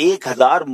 1000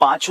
5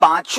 5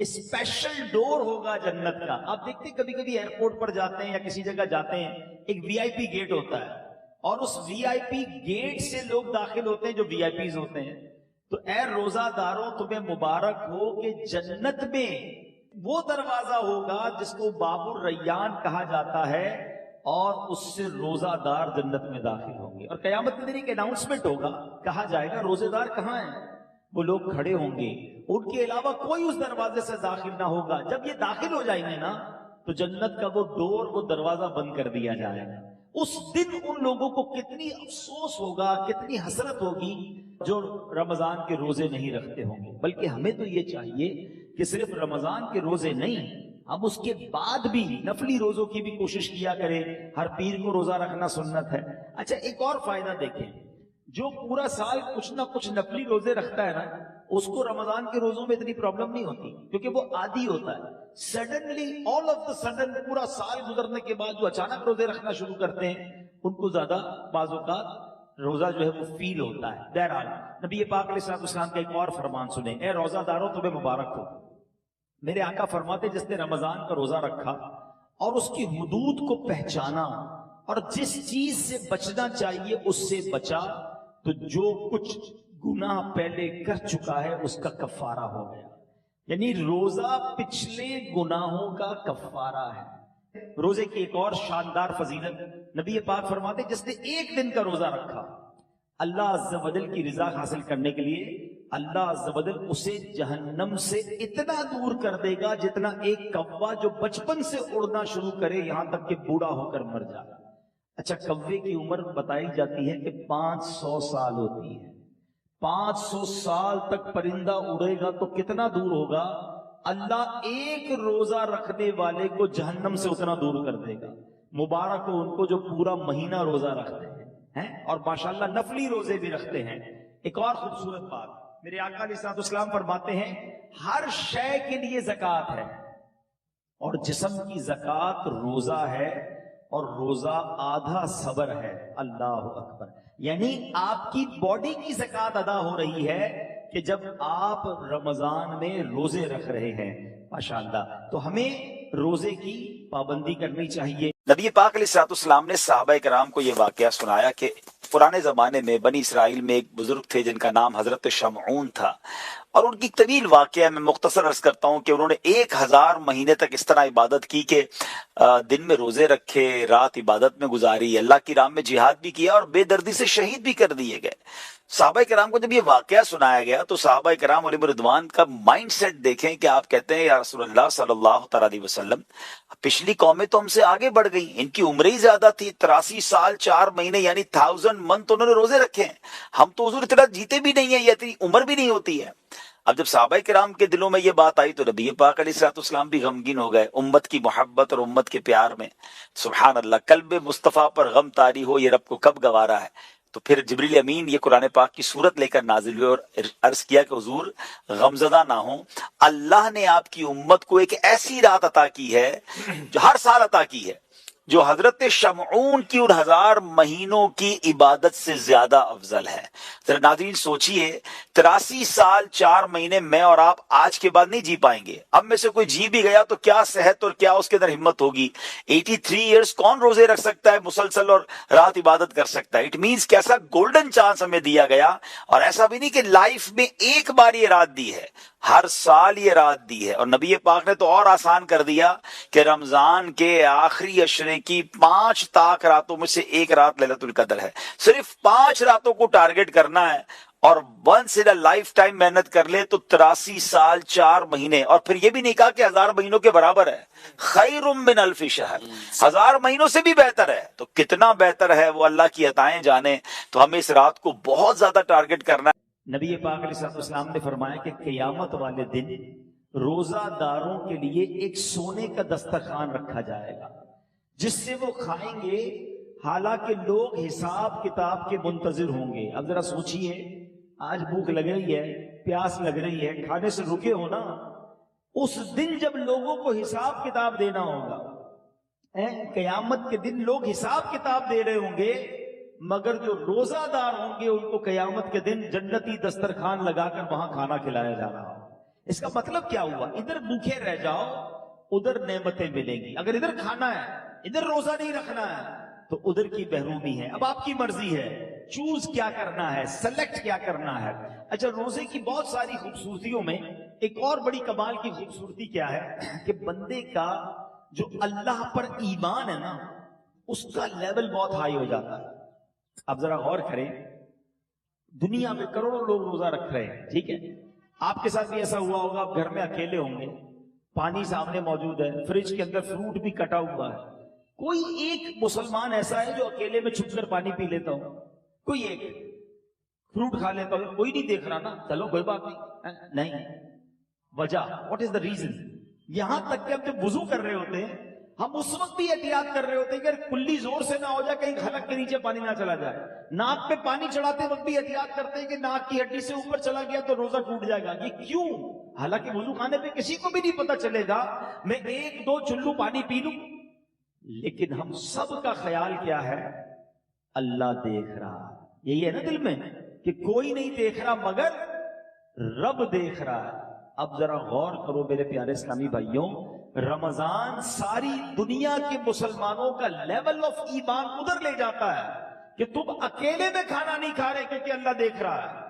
special ڈور ہوگا جنت کا. آپ دیکھتے ہیں کبھی کبھی ایئرپورٹ پر جاتے ہیں یا کسی جگہ جاتے ہیں, ایک وی آئی پی گیٹ ہوتا ہے, اور اس وی آئی پی گیٹ سے لوگ داخل ہوتے ہیں جو وی آئی پیز ہوتے ہیں. تو اے روزہ داروں تمہیں مبارک ہو کہ جنت میں وہ دروازہ ہوگا جس کو باب الریان کہا جاتا ہے, اور اس سے روزہ دار جنت میں داخل ہوں گے. اور قیامت کے دن ایک اناؤنسمنٹ ہوگا, کہا جائے گا روزے دار کہاں ہیں؟ وہ لوگ کھڑے ہوں گے, ان کے علاوہ کوئی اس دروازے سے داخل نہ ہوگا. جب یہ داخل ہو جائیں گے نا تو جنت کا وہ ڈور, وہ دروازہ بند کر دیا جائے گا. اس دن ان لوگوں کو کتنی افسوس ہوگا, کتنی حسرت ہوگی جو رمضان کے روزے نہیں رکھتے ہوں گے. بلکہ ہمیں تو یہ چاہیے کہ صرف رمضان کے روزے نہیں, ہم اس کے بعد بھی نفلی روزوں کی بھی کوشش کیا کریں. ہر پیر کو روزہ رکھنا سنت ہے. اچھا ایک اور فائدہ دیکھیں, جو پورا سال کچھ نہ کچھ نفلی روزے رکھتا ہے نا, اس کو رمضان کے روزوں میں اتنی پرابلم نہیں ہوتی, کیونکہ وہ عادی ہوتا ہے. Suddenly all of the sudden پورا سال گزرنے کے بعد جو اچانک روزے رکھنا شروع کرتے ہیں, ان کو زیادہ بعض اوقات روزہ جو ہے وہ فیل ہوتا ہے. بہرحال نبی پاک علیہ السلام کا ایک اور فرمان سنیں, اے روزہ داروں تمہیں مبارک ہو. میرے آقا فرماتے جس نے رمضان کا روزہ رکھا اور اس کی حدود کو پہچانا اور جس چیز سے بچنا چاہیے اس سے بچا, تو جو کچھ گناہ پہلے کر چکا ہے اس کا کفارہ ہو گیا. یعنی روزہ پچھلے گناہوں کا کفارہ ہے. روزے کی ایک اور شاندار فضیلت, نبی پاک فرماتے جس نے ایک دن کا روزہ رکھا, اللہ عز و جل کی رضا حاصل کرنے کے لیے اللہ عز و جل اسے جہنم سے اتنا دور کر دے گا جتنا ایک کوا جو بچپن سے اڑنا شروع کرے یہاں تک کہ بوڑھا ہو کر مر جائے. اچھا کوے کی عمر بتائی جاتی ہے کہ 500 سال ہوتی ہے. 500 سال تک پرندہ اڑے گا تو کتنا دور ہوگا؟ اللہ ایک روزہ رکھنے والے کو جہنم سے اتنا دور کر دے گا. مبارک ہو ان کو جو پورا مہینہ روزہ رکھتے ہیں اور ماشاءاللہ نفلی روزے بھی رکھتے ہیں. ایک اور خوبصورت بات, میرے آقا علیہ السلام فرماتے ہیں ہر شے کے لیے زکوٰۃ ہے, اور جسم کی زکوٰۃ روزہ ہے, اور روزہ آدھا صبر ہے. اللہ اکبر. یعنی آپ کی باڈی کی زکوٰۃ ادا ہو رہی ہے کہ جب آپ رمضان میں روزے رکھ رہے ہیں. ماشاءاللہ. تو ہمیں روزے کی پابندی کرنی چاہیے. نبی پاک علیہ السلام نے صحابہ کرام کو یہ واقعہ سنایا کہ پرانے زمانے میں بنی اسرائیل میں ایک بزرگ تھے جن کا نام حضرت شمعون تھا, اور ان کی طویل واقعہ میں مختصر عرض کرتا ہوں کہ انہوں نے 1000 مہینے تک اس طرح عبادت کی کہ دن میں روزے رکھے, رات عبادت میں گزاری, اللہ کی راہ میں جہاد بھی کیا اور بے دردی سے شہید بھی کر دیے گئے. صحابہ کرام کو جب یہ واقعہ سنایا گیا تو صحابہ کرام علیہ رضوان کا مائنڈ سیٹ دیکھیں کہ آپ کہتے ہیں یا رسول اللہ صلی اللہ تعالی علیہ وسلم, پچھلی قومیں تو ہم سے آگے بڑھ گئی, ان کی عمریں ہی زیادہ تھی, 83 سال 4 مہینے یعنی 1000 منتھ انہوں نے روزے رکھے ہیں. ہم تو حضور اتنا جیتے بھی نہیں ہیں, یا اتنی عمر بھی نہیں ہوتی ہے. اب جب صحابہ کرام کے دلوں میں یہ بات آئی تو نبی پاک علیہ السلام بھی غمگین ہو گئے. امت کی محبت اور امت کے پیار میں سبحان اللہ, قلب مصطفیٰ پر غم طاری ہو, یہ رب کو کب گوارا ہے. تو پھر جبریل امین یہ قرآن پاک کی صورت لے کر نازل ہوئے اور عرض کیا کہ حضور غمزدہ نہ ہوں, اللہ نے آپ کی امت کو ایک ایسی رات عطا کی ہے جو ہر سال عطا کی ہے, جو حضرت شمعون کی ان 1000 مہینوں کی عبادت سے زیادہ افضل ہے. ذرا ناظرین سوچئے, 83 سال 4 مہینے میں اور آپ آج کے بعد نہیں جی پائیں گے. اب میں سے کوئی جی بھی گیا تو کیا صحت اور کیا اس کے اندر ہمت ہوگی. 83 ایئرز کون روزے رکھ سکتا ہے مسلسل اور رات عبادت کر سکتا ہے. اٹ مینز کہ ایسا گولڈن چانس ہمیں دیا گیا, اور ایسا بھی نہیں کہ لائف میں ایک بار یہ رات دی ہے, ہر سال یہ رات دی ہے. اور نبی پاک نے تو اور آسان کر دیا کہ رمضان کے آخری عشرے کی 5 طاق راتوں میں سے ایک رات لیلۃ القدر ہے. صرف 5 راتوں کو ٹارگٹ کرنا ہے اور ونس ان لائف ٹائم محنت کر لے تو 83 سال 4 مہینے. اور پھر یہ بھی نہیں کہا کہ 1000 مہینوں کے برابر ہے, خیر من الف شہر, 1000 مہینوں سے بھی بہتر ہے. تو کتنا بہتر ہے وہ اللہ کی عطائیں جانے. تو ہمیں اس رات کو بہت زیادہ ٹارگٹ کرنا ہے. نبی پاک علیہ السلام نے فرمایا کہ قیامت والے دن روزہ داروں کے لیے ایک سونے کا دسترخوان رکھا جائے گا جس سے وہ کھائیں گے, حالانکہ لوگ حساب کتاب کے منتظر ہوں گے. اب ذرا سوچئے, آج بھوک لگ رہی ہے, پیاس لگ رہی ہے, کھانے سے رکے ہو نا, اس دن جب لوگوں کو حساب کتاب دینا ہوگا, قیامت کے دن لوگ حساب کتاب دے رہے ہوں گے, مگر جو روزہ دار ہوں گے ان کو قیامت کے دن جنتی دسترخوان لگا کر وہاں کھانا کھلایا جا رہا ہو. اس کا مطلب کیا ہوا؟ ادھر بھوکے رہ جاؤ ادھر نعمتیں ملیں گی، اگر ادھر کھانا ہے ادھر روزہ نہیں رکھنا ہے تو ادھر کی محرومی ہے. اب آپ کی مرضی ہے چوز کیا کرنا ہے، سلیکٹ کیا کرنا ہے. اچھا، روزے کی بہت ساری خوبصورتیوں میں ایک اور بڑی کمال کی خوبصورتی کیا ہے کہ بندے کا جو اللہ پر ایمان ہے نا اس کا لیول بہت ہائی ہو جاتا ہے. اب ذرا غور کریں، دنیا میں کروڑوں لوگ روزہ رکھ رہے ہیں، ٹھیک ہے، آپ کے ساتھ بھی ایسا ہوا ہوگا، آپ گھر میں اکیلے ہوں گے، پانی سامنے موجود ہے، فریج کے اندر فروٹ بھی کٹا ہوا ہے، کوئی ایک مسلمان ایسا ہے جو اکیلے میں چھپ کر پانی پی لیتا ہوں، کوئی ایک فروٹ کھا لیتا ہوں، کوئی نہیں دیکھ رہا نا، چلو کوئی بات نہیں. وجہ واٹ از دا ریزن؟ یہاں تک کہ ہم جب وضو کر رہے ہوتے ہیں ہم اس وقت بھی احتیاط کر رہے ہوتے ہیں کہ کلی زور سے نہ ہو جائے، کہیں حلق کے نیچے پانی نہ چلا جائے. ناک پہ پانی چڑھاتے وقت بھی احتیاط کرتے ہیں کہ ناک کی ہڈی سے اوپر چلا گیا تو روزہ ٹوٹ جائے گا. یہ کیوں؟ حالانکہ وضو خانے پہ کسی کو بھی نہیں پتا چلے گا، میں ایک دو چلو پانی پی لوں، لیکن ہم سب کا خیال کیا ہے؟ اللہ دیکھ رہا. یہی ہے نا دل میں کہ کوئی نہیں دیکھ رہا مگر رب دیکھ رہا ہے. اب ذرا غور کرو میرے پیارے اسلامی بھائیوں، رمضان ساری دنیا کے مسلمانوں کا لیول آف ایمان ادھر لے جاتا ہے کہ تم اکیلے میں کھانا نہیں کھا رہے کیونکہ اللہ دیکھ رہا ہے.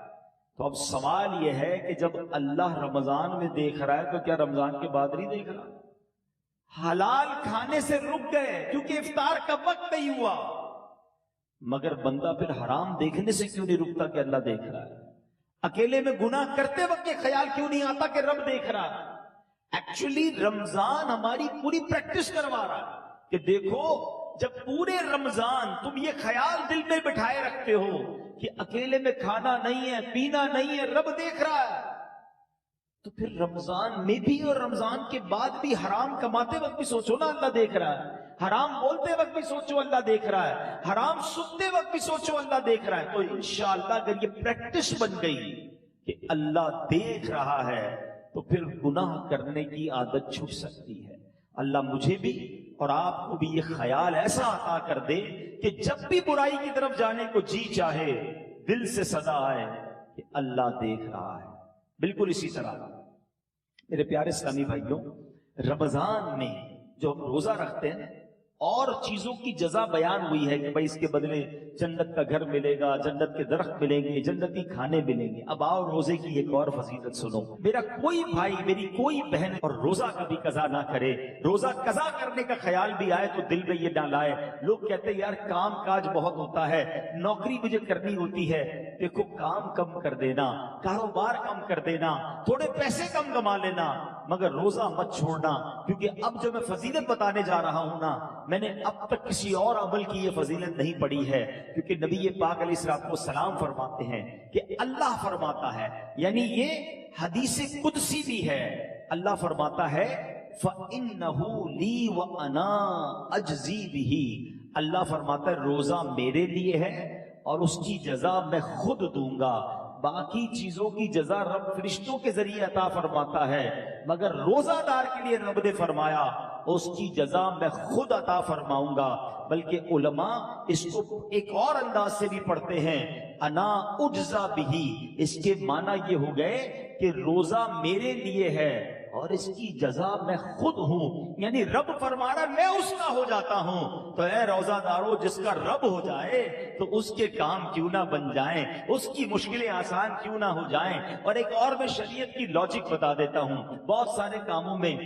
تو اب سوال یہ ہے کہ جب اللہ رمضان میں دیکھ رہا ہے تو کیا رمضان کے بعد نہیں دیکھ رہا؟ حلال کھانے سے رک گئے کیونکہ افطار کا وقت نہیں ہوا، مگر بندہ پھر حرام دیکھنے سے کیوں نہیں رکتا کہ اللہ دیکھ رہا ہے؟ اکیلے میں گناہ کرتے وقت یہ خیال کیوں نہیں آتا کہ رب دیکھ رہا ہے؟ ایکچولی رمضان ہماری پوری پریکٹس کروا رہا ہے کہ دیکھو، جب پورے رمضان تم یہ خیال دل میں بٹھائے رکھتے ہو کہ اکیلے میں کھانا نہیں ہے، پینا نہیں ہے، رب دیکھ رہا ہے، تو پھر رمضان میں بھی اور رمضان کے بعد بھی حرام کماتے وقت بھی سوچو نا اللہ دیکھ رہا ہے، حرام بولتے وقت بھی سوچو اللہ دیکھ رہا ہے، حرام سنتے وقت بھی سوچو اللہ دیکھ رہا ہے. تو انشاءاللہ اگر یہ پریکٹس بن گئی کہ اللہ دیکھ رہا ہے تو پھر گناہ کرنے کی عادت چھوٹ سکتی ہے. اللہ مجھے بھی اور آپ کو بھی یہ خیال ایسا عطا کر دے کہ جب بھی برائی کی طرف جانے کو جی چاہے دل سے صدا آئے کہ اللہ دیکھ رہا ہے. بالکل اسی طرح میرے پیارے اسلامی بھائیوں، رمضان میں جو ہم روزہ رکھتے ہیں اور چیزوں کی جزا بیان ہوئی ہے کہ بھائی اس کے بدلے جنت کا گھر ملے گا، جنت کے درخت ملیں گے، جنتی کھانے ملیں گے. اب آؤ روزے کی ایک اور فضیلت سنو. میرا کوئی بھائی، میری کوئی بہن اور روزہ کبھی قضا نہ کرے، روزہ قضا کرنے کا خیال بھی آئے تو دل میں یہ نہ لائے. لوگ کہتے ہیں یار کام کاج بہت ہوتا ہے، نوکری مجھے کرنی ہوتی ہے. دیکھو، کام کم کر دینا، کاروبار کم کر دینا، تھوڑے پیسے کم کما لینا، مگر روزہ مت چھوڑنا. کیونکہ اب جو میں فضیلت بتانے جا رہا ہوں نا، میں نے اب تک کسی اور عمل کی یہ فضیلت نہیں پڑھی ہے. کیونکہ نبی پاک علیہ الصلوۃ والسلام فرماتے ہیں کہ اللہ فرماتا ہے، یعنی یہ حدیث قدسی بھی ہے، اللہ فرماتا ہے فَإِنَّهُ لِي وَأَنَا أَجْزِي بِهِ. اللہ فرماتا ہے روزہ میرے لیے ہے اور اس کی جزا میں خود دوں گا. باقی چیزوں کی جزا رب فرشتوں کے ذریعے عطا فرماتا ہے، مگر روزہ دار کے لیے رب نے فرمایا اس کی جزا میں خود عطا فرماؤں گا. بلکہ علماء اس کو ایک اور انداز سے بھی پڑھتے ہیں، انا اجزا بہی. اس کے معنی یہ ہو گئے کہ روزہ میرے لیے ہے اور اس کی جزا میں خود ہوں. یعنی رب فرما رہا میں اس کا ہو جاتا ہوں. تو اے روزہ دارو، جس کا رب ہو جائے تو اس کے کام کیوں نہ بن جائیں، اس کی مشکلیں آسان کیوں نہ ہو جائیں. اور ایک اور میں شریعت کی لاجک بتا دیتا ہوں. بہت سارے کاموں میں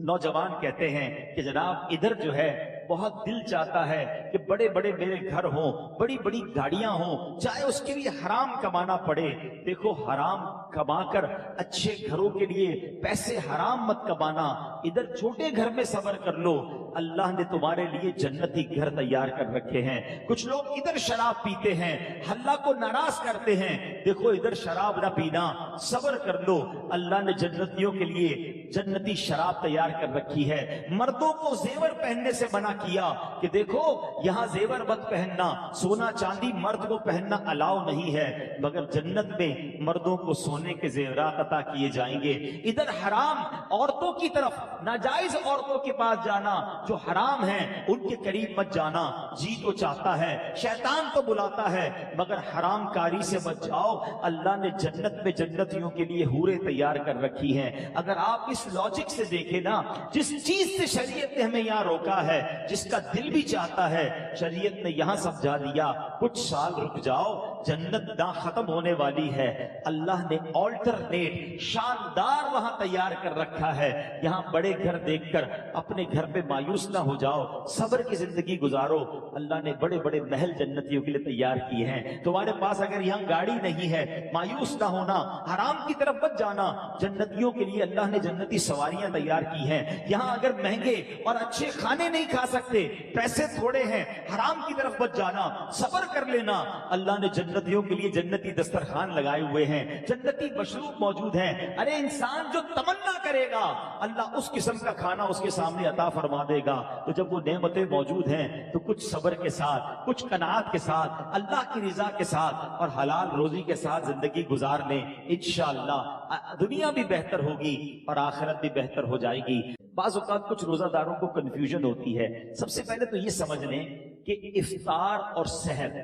نوجوان کہتے ہیں کہ جناب ادھر جو ہے بہت دل چاہتا ہے کہ بڑے بڑے میرے گھر ہوں، بڑی بڑی گاڑیاں ہوں، چاہے اس کے لیے حرام کمانا پڑے. دیکھو، حرام کما کر اچھے گھروں کے لیے پیسے حرام مت کمانا، ادھر چھوٹے گھر میں صبر کر لو. اللہ نے تمہارے لیے جنتی گھر تیار کر رکھے ہیں. کچھ لوگ ادھر شراب پیتے ہیں، اللہ کو ناراض کرتے ہیں. دیکھو، ادھر شراب نہ پینا، صبر کر لو. اللہ نے جنتیوں کے لیے جنتی شراب تیار کر رکھی ہے. مردوں کو زیور پہننے سے منع کیا کہ دیکھو یہاں زیور مت پہننا، سونا چاندی مرد کو پہننا الاؤ نہیں ہے، مگر جنت میں مردوں کو سونے کے زیورات عطا کیے جائیں گے. ادھر حرام عورتوں کی طرف، ناجائز عورتوں کے پاس جانا، جو حرام ہیں ان کے قریب مت جانا. جی تو چاہتا ہے, شیطان تو بلاتا ہے, مگر حرام کاری سے بچ جاؤ. اللہ نے جنت میں جنتیوں کے لیے حوریں تیار کر رکھی ہیں. اگر آپ اس لاجک سے دیکھیں نا, جس چیز سے شریعت نے ہمیں یہاں روکا ہے, جس کا دل بھی چاہتا ہے, شریعت نے یہاں سمجھا دیا کچھ سال رک جاؤ, جنت نہ ختم ہونے والی ہے. اللہ نے آلٹرنیٹ شاندار وہاں تیار کر رکھا ہے. یہاں بڑے گھر دیکھ کر اپنے گھر پہ مایوس نہ ہو جاؤ, صبر کی زندگی گزارو. اللہ نے بڑے بڑے محل جنتیوں کے لیے تیار کیے ہیں. تمہارے پاس اگر یہاں گاڑی نہیں ہے, مایوس نہ ہونا, حرام کی طرف مت جانا. جنتیوں کے لیے اللہ نے جنتی سواریاں تیار کی ہیں. یہاں اگر مہنگے اور اچھے کھانے نہیں کھا سکتے, پیسے تھوڑے ہیں, حرام کی طرف مت جانا, صبر کر لینا. اللہ نے جنتیوں کے لیے جنتی دسترخوان لگائے ہوئے ہیں, جنتی مشروب موجود ہیں. ارے انسان جو تمنا کرے گا اللہ اس قسم کا کھانا اس کے سامنے عطا فرما دے گا. تو جب وہ نعمتیں موجود ہیں تو کچھ صبر کے ساتھ, کچھ قناعت کے ساتھ, اللہ کی رضا کے ساتھ اور حلال روزی کے ساتھ زندگی گزار لیں. انشاءاللہ دنیا بھی بہتر ہوگی اور آخرت بھی بہتر ہو جائے گی. بعض اوقات کچھ روزہ داروں کو کنفیوژن ہوتی ہے. سب سے پہلے تو یہ سمجھ لیں کہ افطار اور سحر,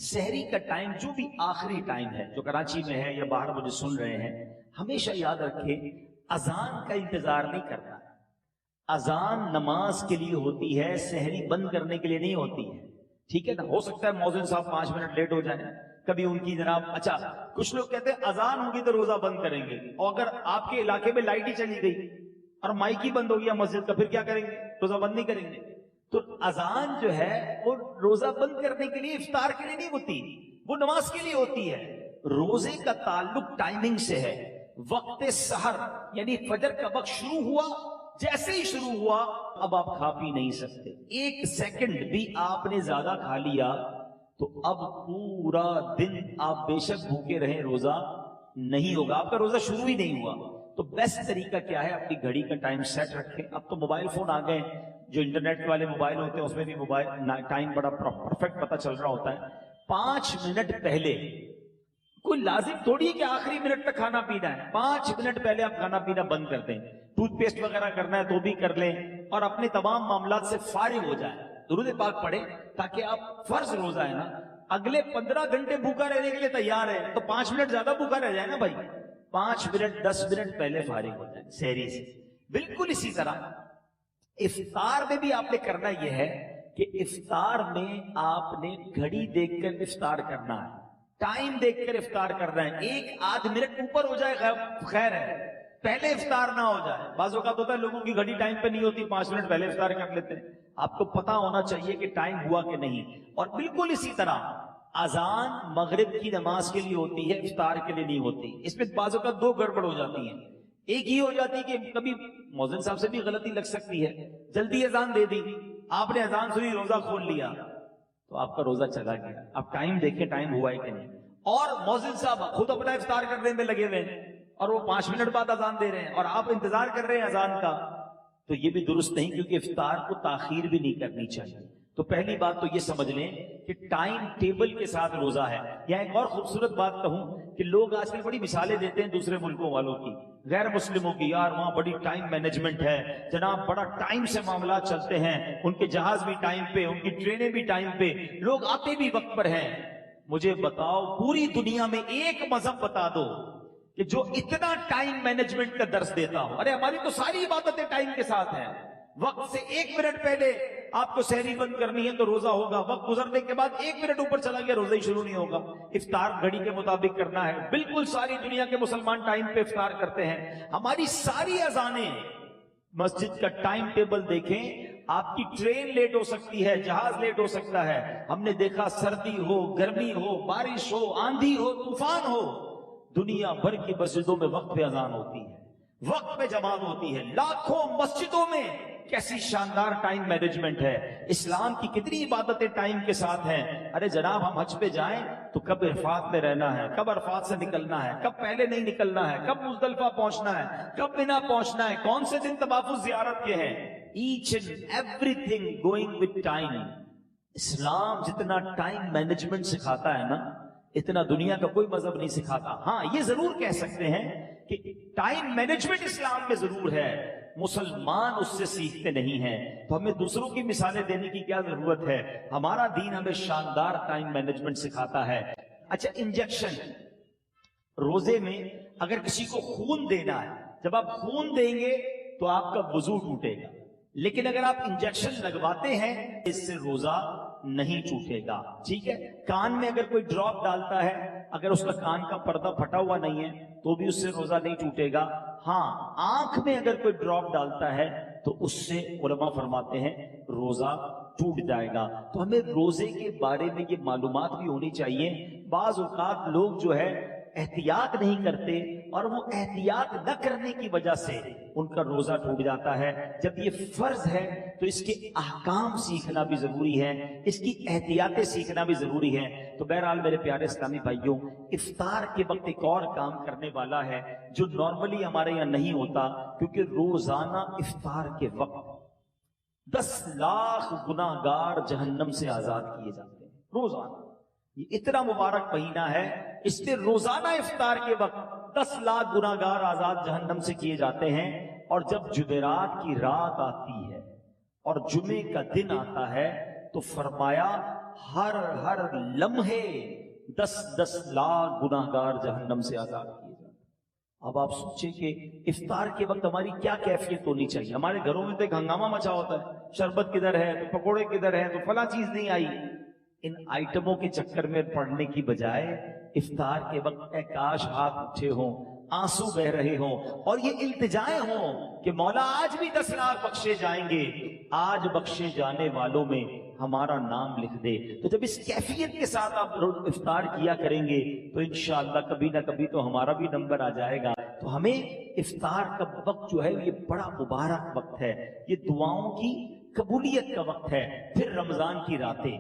سحری کا ٹائم جو بھی آخری ٹائم ہے, جو کراچی میں ہے یا باہر مجھے سن رہے ہیں, ہمیشہ یاد رکھیں اذان کا انتظار نہیں کرنا. اذان نماز کے لیے ہوتی ہے, سحری بند کرنے کے لیے نہیں ہوتی ہے. ٹھیک ہے نا, ہو سکتا ہے مؤذن صاحب 5 منٹ لیٹ ہو جائیں, کبھی ان کی جناب. اچھا, کچھ لوگ کہتے ہیں اذان ہوگی تو روزہ بند کریں گے, اور اگر آپ کے علاقے میں لائٹ ہی چلی گئی اور مائک ہی بند ہو گیا مسجد کا, پھر کیا کریں گے؟ روزہ بند نہیں کریں گے. تو اذان جو ہے وہ روزہ بند کرنے کے لیے, افطار کے لیے نہیں ہوتی, وہ نماز کے لیے ہوتی ہے. روزے کا تعلق ٹائمنگ سے ہے. وقت سحر یعنی فجر کا وقت شروع ہوا, جیسے ہی شروع ہوا اب آپ کھا پی نہیں سکتے. 1 سیکنڈ بھی آپ نے زیادہ کھا لیا تو اب پورا دن آپ بے شک بھوکے رہیں, روزہ نہیں ہوگا, آپ کا روزہ شروع ہی نہیں ہوا. تو بیسٹ طریقہ کیا ہے, اپنی گھڑی کا ٹائم سیٹ رکھیں. اب تو موبائل فون آ گئے, جو انٹرنیٹ والے موبائل ہوتے ہیں اس میں بھی موبائل ٹائم بڑا پرفیکٹ پتہ چل رہا ہوتا ہے. 5 منٹ پہلے, کوئی لازم تھوڑی ہے کہ آخری منٹ تک کھانا پینا ہے, 5 منٹ پہلے آپ کھانا پینا بند کر دیں. ٹوتھ پیسٹ وغیرہ کرنا ہے تو بھی کر لیں, اور اپنے تمام معاملات سے فارغ ہو جائیں. درود پاک پڑھیں تاکہ آپ, فرض روزہ ہے نا, اگلے 15 گھنٹے بھوکا رہنے کے لیے تیار ہے تو 5 منٹ زیادہ بھوکا رہ جائے نا بھائی. 5 منٹ 10 منٹ پہلے فارغ ہو جائیں سحری سے. بالکل اسی طرح افطار میں بھی آپ نے کرنا یہ ہے کہ افطار میں آپ نے گھڑی دیکھ کر افطار کرنا ہے, ٹائم دیکھ کر افطار کرنا ہے. 1 منٹ اوپر ہو جائے خیر ہے, پہلے افطار نہ ہو جائے. بعض اوقات ہوتا ہے لوگوں کی گھڑی ٹائم پہ نہیں ہوتی, 5 منٹ پہلے افطار کر لیتے ہیں. آپ کو پتا ہونا چاہیے کہ ٹائم ہوا کہ نہیں. اور بالکل اسی طرح اذان مغرب کی نماز کے لیے ہوتی ہے, افطار کے لیے نہیں ہوتی. اس میں بعض اوقات 2 گڑبڑ ہو جاتی ہیں. ایک ہی ہو جاتی ہے کہ کبھی مؤذن صاحب سے بھی غلطی لگ سکتی ہے, جلدی اذان دے دی, آپ نے اذان سنی, روزہ کھول لیا, تو آپ کا روزہ چلا گیا. آپ ٹائم دیکھیں ٹائم ہوا ہے کہ نہیں. اور مؤذن صاحب خود اپنا افطار کرنے میں لگے ہوئے ہیں اور وہ 5 منٹ بعد اذان دے رہے ہیں اور آپ انتظار کر رہے ہیں اذان کا, تو یہ بھی درست نہیں, کیونکہ افطار کو تاخیر بھی نہیں کرنی چاہیے. تو پہلی بات تو یہ سمجھ لیں کہ ٹائم ٹیبل کے ساتھ روزہ ہے. یہاں ایک اور خوبصورت بات کہوں کہ لوگ آج کل بڑی مثالیں دیتے ہیں دوسرے ملکوں والوں کی, غیر مسلموں کی. یار وہاں بڑی ٹائم مینجمنٹ ہے جناب, بڑا ٹائم سے معاملات چلتے ہیں, ان کے جہاز بھی ٹائم پہ, ان کی ٹرینیں بھی ٹائم پہ, لوگ آتے بھی وقت پر ہیں. مجھے بتاؤ پوری دنیا میں ایک مذہب بتا دو کہ جو اتنا ٹائم مینجمنٹ کا درس دیتا ہو. ارے ہماری تو ساری عبادتیں ٹائم کے ساتھ ہیں. وقت سے 1 منٹ پہلے آپ کو سحری بند کرنی ہے تو روزہ ہوگا, وقت گزرنے کے بعد 1 منٹ اوپر چلا گیا روزہ ہی شروع نہیں ہوگا. افطار گھڑی کے مطابق کرنا ہے. بالکل ساری دنیا کے مسلمان ٹائم پہ افطار کرتے ہیں. ہماری ساری اذانیں, مسجد کا ٹائم ٹیبل دیکھیں, آپ کی ٹرین لیٹ ہو سکتی ہے, جہاز لیٹ ہو سکتا ہے. ہم نے دیکھا سردی ہو, گرمی ہو, بارش ہو, آندھی ہو, طوفان ہو, دنیا بھر کی مسجدوں میں وقت پہ اذان ہوتی ہے, وقت پہ جماعت ہوتی ہے. لاکھوں مسجدوں میں کیسی شاندار ٹائم مینجمنٹ ہے. اسلام کی کتنی عبادتیں ٹائم کے ساتھ ہیں. ارے جناب ہم حج پہ جائیں تو کب عرفات میں رہنا ہے, کب عرفات سے نکلنا ہے, کب پہلے نہیں نکلنا ہے, کب مزدلفہ پہنچنا ہے, کب مینا پہنچنا ہے, کون سے دن طواف زیارت کے ہیں. Each and everything going with time. اسلام جتنا ٹائم مینجمنٹ سکھاتا ہے نا, اتنا دنیا کا کوئی مذہب نہیں سکھاتا. ہاں یہ ضرور کہہ سکتے ہیں کہ ٹائم مینجمنٹ اسلام میں ضرور ہے, مسلمان اس سے سیکھتے نہیں ہیں، تو ہمیں دوسروں کی مثالیں دینے کی کیا ضرورت ہے؟ ہمارا دین ہمیں شاندار ٹائم مینجمنٹ سکھاتا ہے۔ اچھا، انجیکشن، روزے میں اگر کسی کو خون دینا ہے، جب آپ خون دیں گے تو آپ کا وضو ٹوٹے گا، لیکن اگر آپ انجیکشن لگواتے ہیں اس سے روزہ نہیں ٹوٹے گا، ٹھیک ہے؟ کان میں اگر کوئی ڈراپ ڈالتا ہے، اگر اس کا کان کا پردہ پھٹا ہوا نہیں ہے تو بھی اس سے روزہ نہیں ٹوٹے گا۔ ہاں، آنکھ میں اگر کوئی ڈراپ ڈالتا ہے تو اس سے علماء فرماتے ہیں روزہ ٹوٹ جائے گا۔ تو ہمیں روزے کے بارے میں یہ معلومات بھی ہونی چاہیے۔ بعض اوقات لوگ جو ہے احتیاط نہیں کرتے، اور وہ احتیاط نہ کرنے کی وجہ سے ان کا روزہ ٹوٹ جاتا ہے۔ جب یہ فرض ہے تو اس کے احکام سیکھنا بھی ضروری ہے، اس کی احتیاطیں سیکھنا بھی ضروری ہے۔ تو بہرحال میرے پیارے اسلامی بھائیوں، افطار کے وقت ایک اور کام کرنے والا ہے جو نارملی ہمارے یہاں نہیں ہوتا، کیونکہ روزانہ افطار کے وقت 10 لاکھ گناہگار جہنم سے آزاد کیے جاتے ہیں روزانہ۔ یہ اتنا مبارک مہینہ ہے، اس میں روزانہ افطار کے وقت 10 لاکھ گناہگار آزاد جہنم سے کیے جاتے ہیں۔ اور جب جمعرات کی رات آتی ہے اور جمعے کا دن آتا ہے تو فرمایا ہر لمحے 10 لاکھ گناہگار جہنم سے آزاد کیے جاتے ہیں۔ اب آپ سوچیں کہ افطار کے وقت ہماری کیا کیفیت ہونی چاہیے۔ ہمارے گھروں میں تو ایک ہنگامہ مچا ہوتا ہے، شربت کدھر ہے تو پکوڑے کدھر ہیں تو فلاں چیز نہیں آئی۔ ان آئٹموں کے چکر میں پڑنے کی بجائے افطار کے وقت اے کاش ہاتھ اٹھے ہوں، آنسو بہ رہے ہوں، اور یہ التجائیں ہوں کہ مولا آج بھی 10 لاکھ بخشے جائیں گے، آج بخشے جانے والوں میں ہمارا نام لکھ دے۔ تو جب اس کیفیت کے ساتھ آپ افطار کیا کریں گے تو انشاءاللہ کبھی نہ کبھی تو ہمارا بھی نمبر آ جائے گا۔ تو ہمیں افطار کا وقت جو ہے یہ بڑا مبارک وقت ہے، یہ دعاؤں کی قبولیت کا وقت ہے۔ پھر رمضان کی راتیں،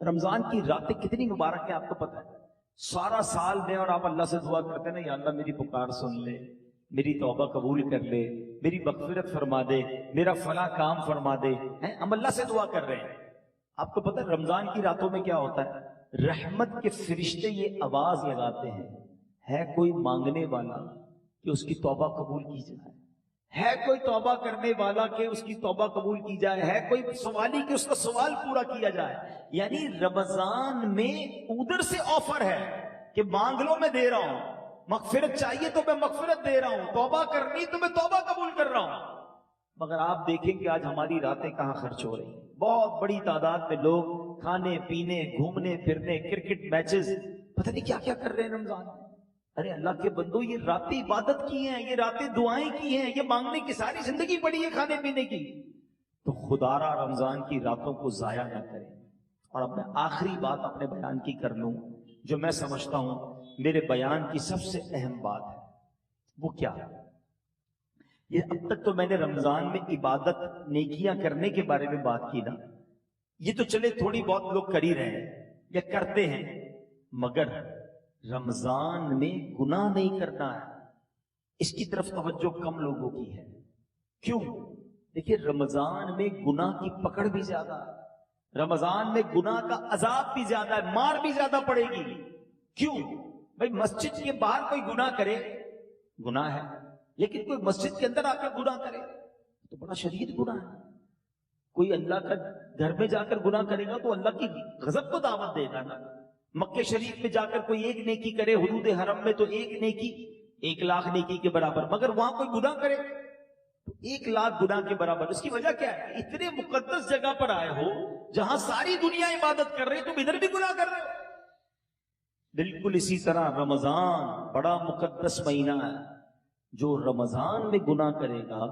رمضان کی راتیں کتنی مبارک ہیں آپ کو پتہ ہے؟ سارا سال میں اور آپ اللہ سے دعا کرتے ہیں نا، یا اللہ میری پکار سن لے، میری توبہ قبول کر لے، میری مغفرت فرما دے، میرا فلاں کام فرما دے، ہم اللہ سے دعا کر رہے ہیں۔ آپ کو پتہ ہے رمضان کی راتوں میں کیا ہوتا ہے؟ رحمت کے فرشتے یہ آواز لگاتے ہیں، ہے کوئی مانگنے والا کہ اس کی توبہ قبول کی جائے، ہے کوئی توبہ کرنے والا کہ اس کی توبہ قبول کی جائے، ہے کوئی سوالی کہ اس کا سوال پورا کیا جائے۔ یعنی رمضان میں ادھر سے آفر ہے کہ مانگ لو میں دے رہا ہوں، مغفرت چاہیے تو میں مغفرت دے رہا ہوں، توبہ کرنی تو میں توبہ قبول کر رہا ہوں۔ مگر آپ دیکھیں کہ آج ہماری راتیں کہاں خرچ ہو رہی ہیں۔ بہت بڑی تعداد میں لوگ کھانے پینے، گھومنے پھرنے، کرکٹ میچز، پتہ نہیں کیا کیا کر رہے ہیں رمضان میں۔ ارے اللہ کے بندو، یہ راتیں عبادت کی ہیں، یہ راتیں دعائیں کی ہیں، یہ مانگنے کی ساری زندگی پڑی ہے کھانے پینے کی۔ تو خدا را رمضان کی راتوں کو ضائع نہ کریں۔ اور اب میں آخری بات اپنے بیان کی کر لوں، جو میں سمجھتا ہوں میرے بیان کی سب سے اہم بات ہے۔ وہ کیا ہے؟ یہ اب تک تو میں نے رمضان میں عبادت نیکیاں کرنے کے بارے میں بات کی نا، یہ تو چلے تھوڑی بہت لوگ کر ہی رہے ہیں یا کرتے ہیں، مگر رمضان میں گناہ نہیں کرنا ہے، اس کی طرف توجہ کم لوگوں کی ہے۔ کیوں؟ دیکھیں رمضان میں گناہ کی پکڑ بھی زیادہ ہے، رمضان میں گناہ کا عذاب بھی زیادہ ہے، مار بھی زیادہ پڑے گی۔ کیوں؟ بھائی مسجد کے باہر کوئی گناہ کرے گناہ ہے، لیکن کوئی مسجد کے اندر آ کر گناہ کرے تو بڑا شدید گناہ ہے۔ کوئی اللہ کا گھر میں جا کر گناہ کرے گا تو اللہ کی غضب کو دعوت دے گا نا۔ مکہ شریف میں جا کر کوئی ایک نیکی کرے، حدود حرم میں تو ایک نیکی 1 لاکھ نیکی کے برابر، مگر وہاں کوئی گناہ کرے تو 1 لاکھ گناہ کے برابر۔ اس کی وجہ کیا ہے؟ اتنے مقدس جگہ پر آئے ہو جہاں ساری دنیا عبادت کر رہے، تم ادھر بھی گناہ کر رہے ہو۔ بالکل اسی طرح رمضان بڑا مقدس مہینہ ہے، جو رمضان میں گناہ کرے گا،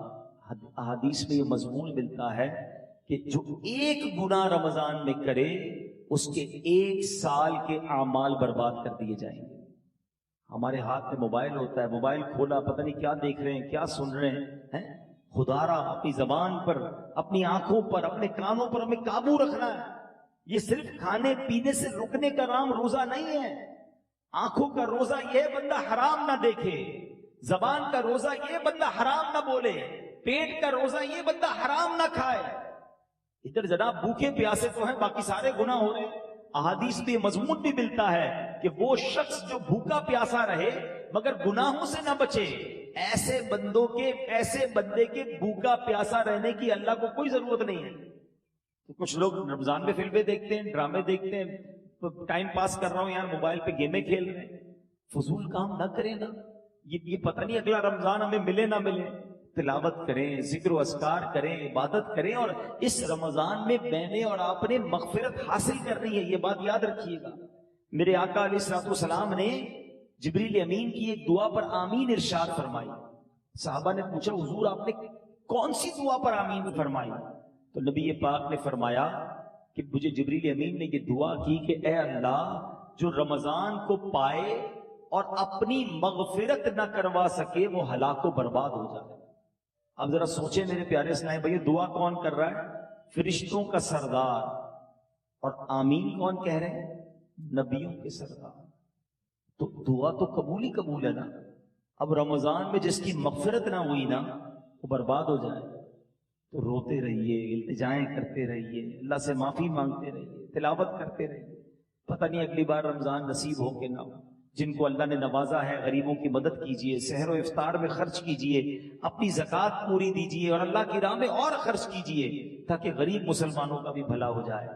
احادیث میں یہ مضمون ملتا ہے کہ جو ایک گناہ رمضان میں کرے اس کے 1 سال کے اعمال برباد کر دیے جائیں گے۔ ہمارے ہاتھ میں موبائل ہوتا ہے، موبائل کھولا پتہ نہیں کیا دیکھ رہے ہیں، کیا سن رہے ہیں۔ خدا را اپنی زبان پر، اپنی آنکھوں پر، اپنے کانوں پر ہمیں قابو رکھنا ہے۔ یہ صرف کھانے پینے سے رکنے کا نام روزہ نہیں ہے۔ آنکھوں کا روزہ یہ بندہ حرام نہ دیکھے، زبان کا روزہ یہ بندہ حرام نہ بولے، پیٹ کا روزہ یہ بندہ حرام نہ کھائے۔ ادھر جناب بھوکے پیاسے تو ہیں، باقی سارے گناہ ہو رہے ہیں۔ احادیث میں مضمون بھی ملتا ہے کہ وہ شخص جو بھوکا پیاسا رہے مگر گناہوں سے نہ بچے، ایسے بندے کے بھوکا پیاسا رہنے کی اللہ کو کوئی ضرورت نہیں ہے. تو کچھ لوگ رمضان میں فلمیں دیکھتے ہیں، ڈرامے دیکھتے ہیں، ٹائم پاس کر رہا ہوں یار، موبائل پہ گیمیں کھیل رہے ہیں. فضول کام نہ کریں نا، یہ پتہ نہیں اگلا رمضان ہمیں ملے نہ ملے. تلاوت کریں، ذکر و اذکار کریں، عبادت کریں، اور اس رمضان میں میں نے اور آپ نے مغفرت حاصل کرنی ہے. یہ بات یاد رکھیے گا. میرے آقا علیہ الصلوۃ والسلام نے جبریل امین کی ایک دعا پر آمین ارشاد فرمائی. صحابہ نے پوچھا حضور آپ نے کون سی دعا پر آمین فرمائی؟ تو نبی پاک نے فرمایا کہ مجھے جبریل امین نے یہ دعا کی کہ اے اللہ، جو رمضان کو پائے اور اپنی مغفرت نہ کروا سکے وہ ہلاک و برباد ہو جائے. اب ذرا سوچیں میرے پیارے اسلام بھائی، دعا کون کر رہا ہے؟ فرشتوں کا سردار. اور آمین کون کہہ رہے ہیں؟ نبیوں کے سردار. تو دعا تو قبول ہی قبول ہے نا. اب رمضان میں جس کی مغفرت نہ ہوئی نا، وہ برباد ہو جائے. تو روتے رہیے، التجائیں کرتے رہیے، اللہ سے معافی مانگتے رہیے، تلاوت کرتے رہیے. پتہ نہیں اگلی بار رمضان نصیب ہو کہ نہ ہو. جن کو اللہ نے نوازا ہے غریبوں کی مدد کیجیے، سحر و افطار میں خرچ کیجیے، اپنی زکوٰۃ پوری دیجیے اور اللہ کی راہ میں اور خرچ کیجیے تاکہ غریب مسلمانوں کا بھی بھلا ہو جائے.